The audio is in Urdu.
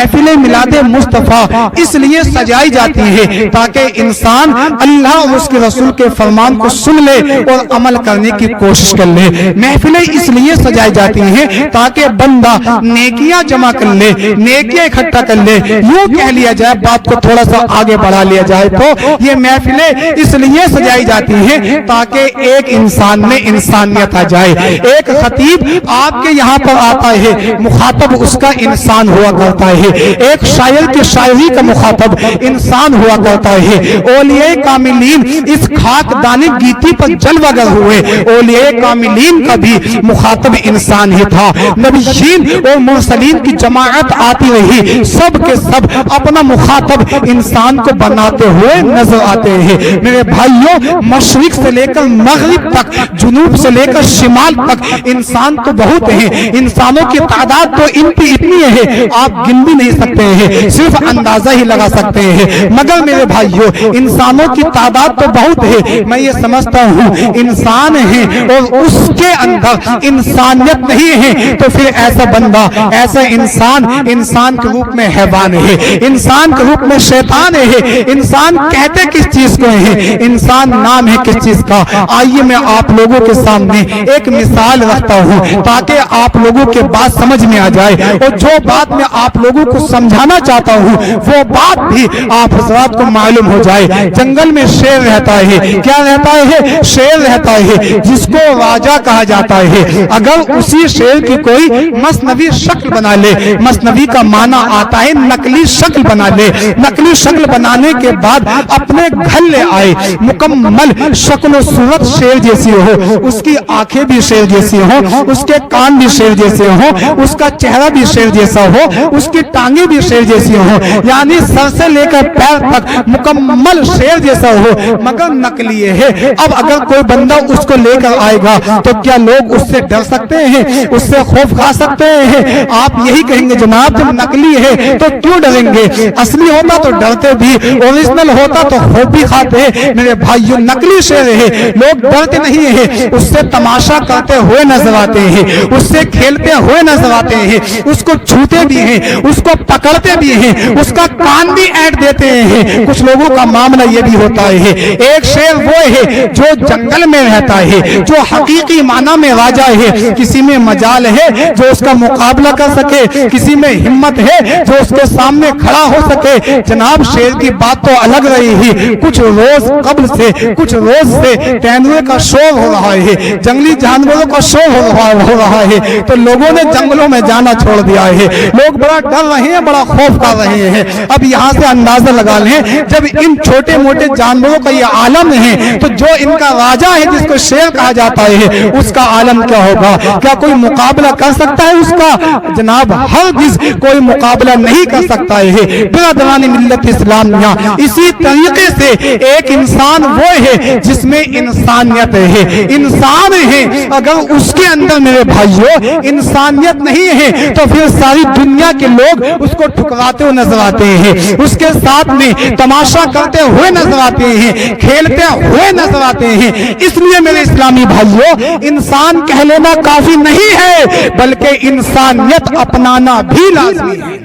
محفل میلاد مصطفیٰ اس لیے سجائی جاتی ہے تاکہ انسان اللہ اور اس کے رسول کے فرمان کو سن لے اور عمل کرنے کی کوشش کر لے. محفلیں اس لیے سجائی جاتی ہیں تاکہ بندہ نیکیاں جمع کر لے, نیکیاں اکٹھا کر لے. یوں کہہ لیا جائے, بات کو تھوڑا سا آگے بڑھا لیا جائے تو یہ محفلیں اس لیے سجائی جاتی ہیں تاکہ ایک انسان میں انسانیت آ جائے. ایک خطیب آپ کے یہاں پر آتا ہے, مخاطب اس کا انسان ہوا کرتا ہے. ایک شاعر کی شاعری کا مخاطب انسان ہوا کرتا ہے. اولیاء کاملین اس خاک دانی گیتی پر جلوہ گر ہوئے. اولیاء کاملین کا بھی مخاطب انسان ہی تھا. نبیین اور مرسلین کی جماعت آتی رہی, سب کے سب اپنا مخاطب انسان کو بناتے ہوئے نظر آتے ہیں. میرے بھائیوں, مشرق سے لے کر مغرب تک, جنوب سے لے کر شمال تک انسان تو بہت ہیں. انسانوں کی تعداد تو ان کی اتنی ہے آپ گن بھی نہیں سکتے ہیں, صرف اندازہ ہی لگا سکتے ہیں. مگر میرے بھائیوں, انسانوں کی تعداد تو بہت ہے. میں یہ سمجھتا ہوں انسان ہے اور اس کے اندر انسانیت نہیں ہے تو پھر ایسا بندہ, ایسا انسان, انسان کے روپ میں حیوان ہے, انسان کے روپ میں شیطان ہے. انسان کہتے کس چیز کو ہے, انسان نام ہے کس چیز کا. آئیے میں آپ لوگوں کے سامنے ایک مثال رکھتا ہوں تاکہ آپ لوگوں کے بات سمجھ میں آ جائے, اور جو بات میں آپ لوگوں کو سمجھانا چاہتا ہوں وہ بات بھی آپ حضرات کو معلوم ہو جائے. جنگل میں شیر رہتا ہے, کیا رہتا ہے, شیر رہتا ہے جس کو راجا کہا جاتا ہے. اگر اسی شیر کی کوئی مصنوعی شکل بنا لے, مصنوعی کا معنی آتا ہے نقلی شکل بنا لے, نقلی شکل بنانے کے بعد اپنے گھر لے آئے, مکمل شکل و صورت شیر جیسی ہو, اس کی آنکھیں بھی شیر جیسی ہوں, اس کے کان بھی شیر جیسے ہوں, اس کا چہرہ بھی شیر جیسا ہو, اس کی ٹانگیں بھی شیر جیسی ہوں, یعنی سر سے لے کر پیر تک مکمل شیر جیسا ہو, مگر نقلی ہے. اب اگر کوئی بندہ اس کو لے کر آئے گا تو کیا لوگ اس سے ڈر سکتے ہیں, اس سے خوف کھا سکتے ہیں؟ آپ یہی کہیں گے جناب جب نقلی ہے تو کیوں ڈریں گے, اصلی ہوتا تو ڈرتے بھی, اوریجنل ہوتا تو خوف بھی کھاتے. میرے بھائیوں, نقلی شیر ہے, لوگ ڈرتے نہیں ہیں, اس سے تماشا کرتے ہوئے نظر آتے ہیں, اس سے کھیلتے ہوئے نظر آتے ہیں, اس کو چھوتے بھی ہیں, اس کو پکڑتے بھی ہیں, اس کا کان بھی ایڈ دیتے ہیں. کچھ لوگوں کا معاملہ یہ بھی ہوتا ہے, ایک شیر وہ ہے جو جنگل میں رہتا ہے, جو حقیقی معنی میں راجا ہے, کسی میں مجال ہے جو اس کا مقابلہ کر سکے, کسی میں ہمت ہے جو اس کے سامنے کھڑا ہو سکے. جناب شیر کی بات تو الگ رہی ہی, کچھ روز قبل سے, کچھ روز سے تیندوے کا شور ہو رہا ہے, جنگلی جانوروں کا شور ہو رہا ہے, تو لوگوں نے جنگلوں میں جانا چھوڑ دیا ہے. لوگ بڑا ڈر رہے ہیں, بڑا خوف کر رہے ہیں. اب یہاں سے اندازہ لگا لیں, جب ان چھوٹے موٹے جانوروں کا یہ عالم ہے تو جو ان کا راجا ہے جس کو شیر کہا جاتا ہے اس کا عالم کیا ہوگا؟ کیا کوئی مقابلہ کر سکتا ہے اس کا؟ جناب ہرگز کوئی مقابلہ نہیں کر سکتا ہے. برادران ملت اسلامیہ, اسی طریقے سے ایک انسان وہ ہے جس میں انسانیت ہے, انسان ہے. اگر اس کے اندر میرے بھائیوں انسانیت نہیں ہے تو پھر ساری دنیا کے لوگ اس کو ٹھکراتے ہوئے نظر آتے ہیں, اس کے ساتھ میں تماشا کرتے ہوئے نظر آتے ہیں, کھیلتے ہوئے نظر آتے ہیں. اس لیے میرے اسلامی بھائیوں, انسان کہہ لینا کافی نہیں ہے بلکہ انسانیت اپنانا بھی لازمی ہے.